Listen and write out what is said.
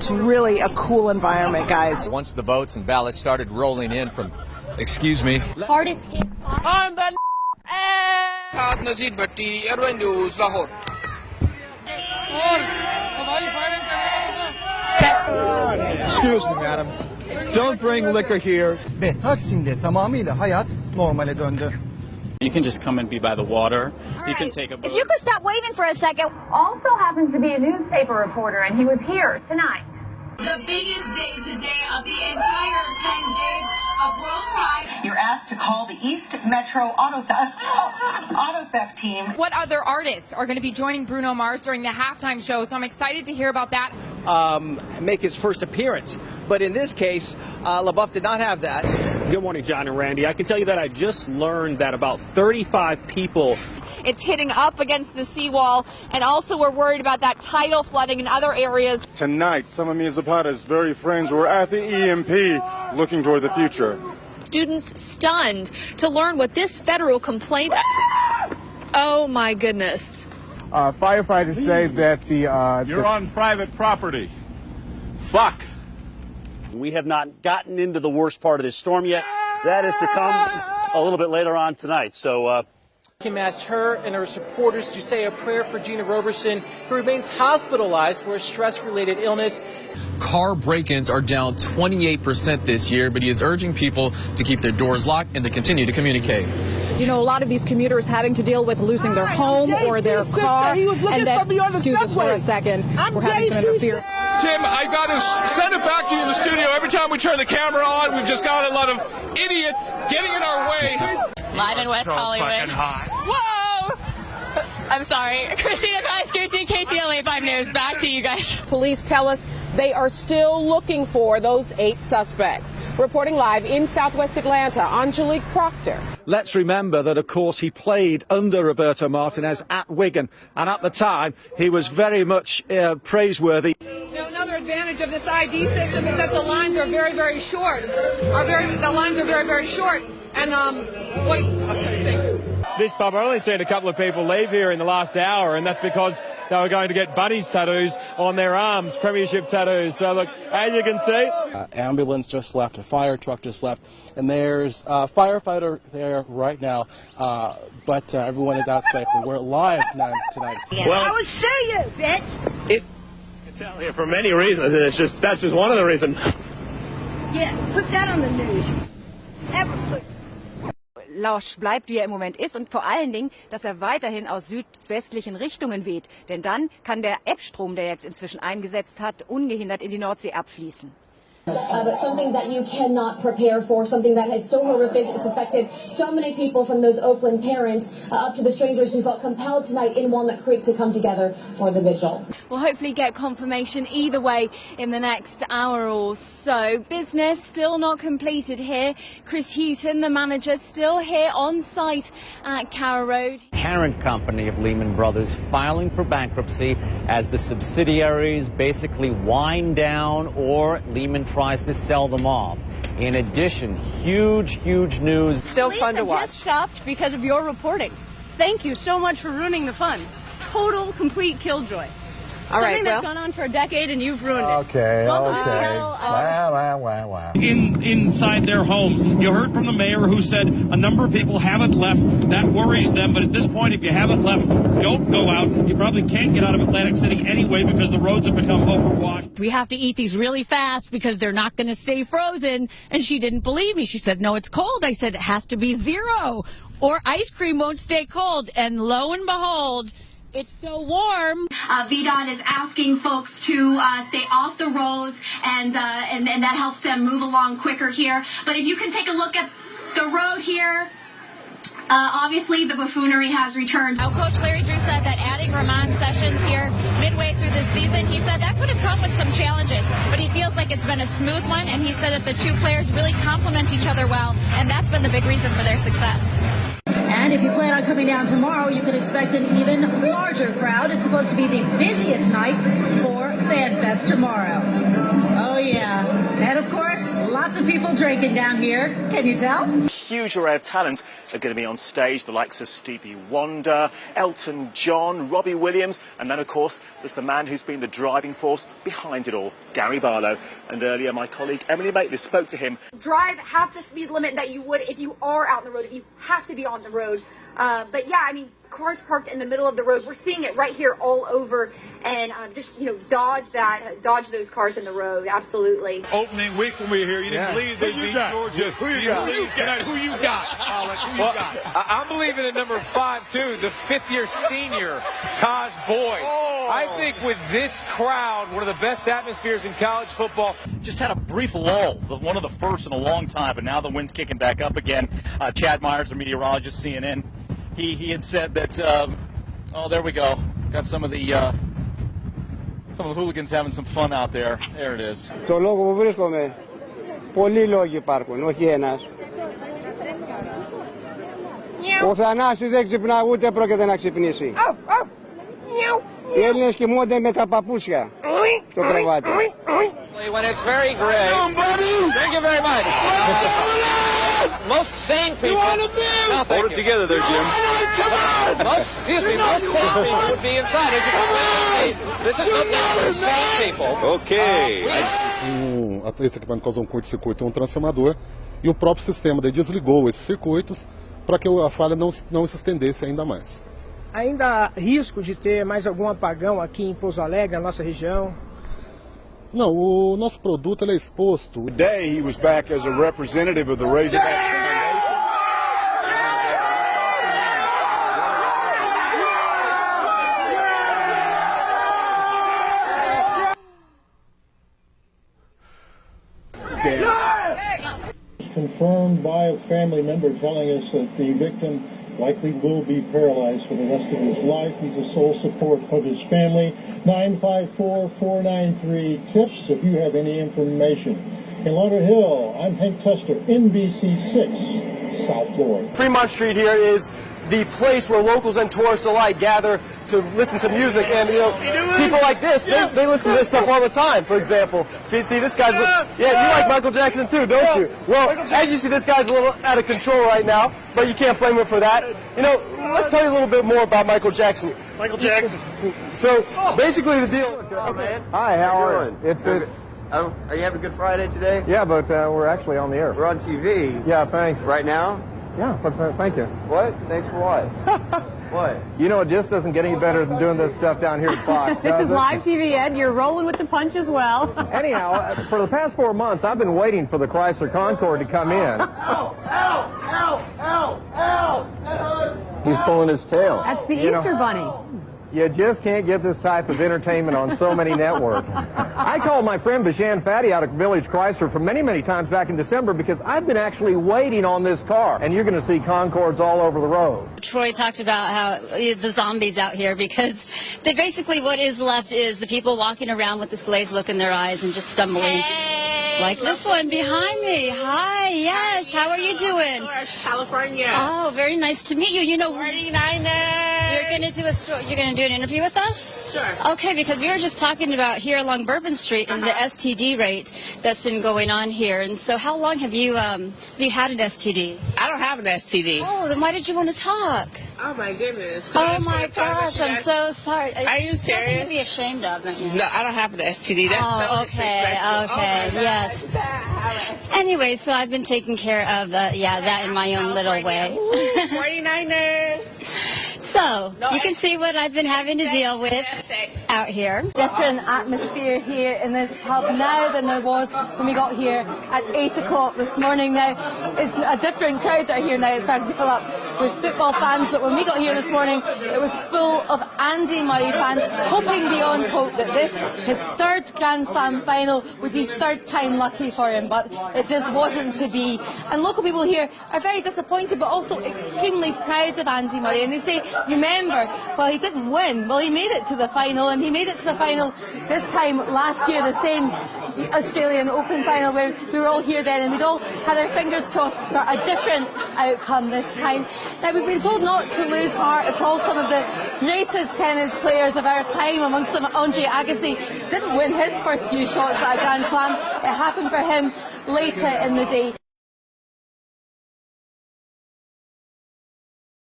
It's really a cool environment, guys. Once the votes and ballots started rolling in from, excuse me. Hardest hit spot. On the Nazir Bhatti, Airline News, Lahore. Excuse me, madam. Don't bring liquor here. Ve Taksim'de tamamıyla hayat normale döndü. You can just come and be by the water. You can take a boat. If you could stop waving for a second. Also happens to be a newspaper reporter, and he was here tonight. The biggest day today of the entire 10 days of World Pride. You're asked to call the East Metro Auto Theft team. What other artists are going to be joining Bruno Mars during the halftime show? So I'm excited to hear about that. Make his first appearance. But in this case, LaBeouf did not have that. Good morning, John and Randy. I can tell you that I just learned that about 35 people. It's hitting up against the seawall, and also we're worried about that tidal flooding in other areas. Tonight, some of Mia Zapata's very friends were at the EMP looking toward the future. Students stunned to learn what this federal complaint... Oh, my goodness. Firefighters say that You're on private property. Fuck. We have not gotten into the worst part of this storm yet. That is to come a little bit later on tonight. So Kim asked her and her supporters to say a prayer for Gina Roberson, who remains hospitalized for a stress-related illness. Car break-ins are down 28% this year, but he is urging people to keep their doors locked and to continue to communicate. You know, a lot of these commuters having to deal with losing their home or their car. And then, excuse us for a second, we're having some interference. Tim, I got to send it back to you in the studio. Every time we turn the camera on, we've just got a lot of idiots getting in our way. Live in West Hollywood. Fucking hot. Whoa! I'm sorry. Christina Gajewski, KTLA 5 News. Back to you guys. Police tell us they are still looking for those 8 suspects. Reporting live in Southwest Atlanta, Angelique Proctor. Let's remember that, of course, he played under Roberto Martinez at Wigan, and at the time, he was very much praiseworthy. Now, another advantage of this ID system is that the lines are very, very short. The lines are very, very short. And, wait. Okay, thank you. This pub, I've only seen a couple of people leave here in the last hour, and that's because they were going to get bunnies tattoos on their arms, premiership tattoos. So, look, as you can see... Ambulance just left, a fire truck just left, and there's a firefighter there right now, but everyone is out safely. We're live tonight. Well, I will show you, bitch! It's out here for many reasons, and that's just one of the reasons. Yeah, put that on the news. Ever put... Lausch bleibt, wie er im Moment ist, und vor allen Dingen, dass er weiterhin aus südwestlichen Richtungen weht. Denn dann kann der Ebbstrom, der jetzt inzwischen eingesetzt hat, ungehindert in die Nordsee abfließen. But something that you cannot prepare for, something that is so horrific, it's affected so many people, from those Oakland parents up to the strangers who felt compelled tonight in Walnut Creek to come together for the vigil. We'll hopefully get confirmation either way in the next hour or so. Business still not completed here. Chris Hughton, the manager, still here on site at Carrow Road. Parent company of Lehman Brothers filing for bankruptcy as the subsidiaries basically wind down or Lehman tries to sell them off. In addition, huge news. Still fun to watch. Just stopped because of your reporting. Thank you so much for ruining the fun. Total, complete killjoy. All right, Something that's gone on for a decade and you've ruined it. Okay. Wow. Inside their home. You heard from the mayor who said a number of people haven't left. That worries them. But at this point, if you haven't left, don't go out. You probably can't get out of Atlantic City anyway because the roads have become overwashed. We have to eat these really fast because they're not going to stay frozen. And she didn't believe me. She said, no, it's cold. I said, it has to be 0 or ice cream won't stay cold. And lo and behold, it's so warm. VDOT is asking folks to stay off the roads, and that helps them move along quicker here. But if you can take a look at the road here, obviously the buffoonery has returned. Now, Coach Larry Drew said that adding Ramon Sessions here midway through the season, he said that could have come with some challenges, but he feels like it's been a smooth one, and he said that the two players really complement each other well, and that's been the big reason for their success. And if you plan on coming down tomorrow, you can expect an even larger crowd. It's supposed to be the busiest night for FanFest tomorrow. Oh, yeah. And, of course, lots of people drinking down here. Can you tell? huge array of talent are going to be on stage, the likes of Stevie Wonder, Elton John, Robbie Williams, and then, of course, there's the man who's been the driving force behind it all, Gary Barlow. And earlier, my colleague Emily Maitlis spoke to him. Drive half the speed limit that you would if you are out on the road, if you have to be on the road. But yeah, I mean, cars parked in the middle of the road. We're seeing it right here all over, and just, you know, dodge those cars in the road. Absolutely. Opening week when we were here, you didn't believe they beat Georgia. Who you got? Who you got? I'm believing in number 5 too, the 5th-year senior Taj Boyd. I think with this crowd, one of the best atmospheres in college football. Just had a brief lull, one of the first in a long time, but now the wind's kicking back up again. Chad Myers, the meteorologist, CNN, he had said that, oh, there we go. Got some of the hooligans having some fun out there. There it is. Στο λόγο που βρίσκομαι, πολλοί λόγοι υπάρχουν, όχι ένας. Ο Θανάσης δεν ξυπνά, ούτε πρόκειται να ξυπνήσει. Οι Έλληνες κοιμούνται με τα παπούσια στο κρεβάτι. When it's very gray. Thank you very much. Most sane people. Hold it together there, Jim. Most sane people would be inside. As you can see, this is not for sane people. Okay. Esse equipamento causou um curto-circuito em um transformador e o próprio sistema daí desligou esses circuitos para que a falha não se estendesse ainda mais. Ainda há risco de ter mais algum apagão aqui em Pouso Alegre, na nossa região? Não, o nosso produto ele é exposto. Today he was back as a representative of the Razorback Foundation. Confirmed by a family member telling us that the victim likely will be paralyzed for the rest of his life. He's the sole support of his family. 954-493-TIPS if you have any information. In Lauderhill, I'm Hank Tester, NBC6, South Florida. Fremont Street here is the place where locals and tourists alike gather to listen to music, and you know, people like this, they listen to this stuff all the time. For example, if you see this guy's, you like Michael Jackson too, don't you? Well, as you see, this guy's a little out of control right now, but you can't blame him for that. You know, let's tell you a little bit more about Michael Jackson. Michael Jackson. So, basically the deal. Hi, how are you? It's Are you having a good Friday today? yeah, but we're actually on the air. We're on TV. Yeah, thanks. Right now? Yeah, but thank you. What? Thanks for what? What? You know, it just doesn't get any better than doing this stuff down here at Fox. This is live TV, Ed. You're rolling with the punch as well. Anyhow, for the past 4 months, I've been waiting for the Chrysler Concorde to come in. He's pulling his tail. That's the Easter Bunny. You just can't get this type of entertainment on so many networks. I called my friend Bijan Fadi out at Village Chrysler for many, many times back in December because I've been actually waiting on this car. And you're going to see Concordes all over the road. Troy talked about how the zombies out here because they basically what is left is the people walking around with this glazed look in their eyes and just stumbling. Like this one behind me. Hi, yes. How are you doing? California. Oh, very nice to meet you. You know, 49ers. you're going to do an interview with us? Sure. Okay, because we were just talking about here along Bourbon Street and the STD rate that's been going on here. And so how long have you had an STD? I don't have an STD. Oh, then why did you want to talk? Oh my goodness. Oh my gosh, I'm so sorry. Are you serious? Nothing to be ashamed of. Right now. No, I don't have an STD. That's oh, okay, yes. Anyway, so I've been taking care of, that in my own little way. 49ers. So, you can see what I've been having to deal with out here. Different atmosphere here in this pub now than there was when we got here at 8 o'clock this morning. Now, it's a different crowd that are here now. It's starting to fill up with football fans, but when we got here this morning, it was full of Andy Murray fans, hoping beyond hope that this, his third Grand Slam final, would be third time lucky for him, but it just wasn't to be. And local people here are very disappointed, but also extremely proud of Andy Murray, and they say, remember, well, he didn't win. Well, he made it to the final, and he made it to the final this time last year, the same Australian Open final where we were all here then, and we'd all had our fingers crossed for a different outcome this time. Now, we've been told not to lose heart at all. Some of the greatest tennis players of our time, amongst them Andre Agassi, didn't win his first few shots at a Grand Slam. It happened for him later in the day.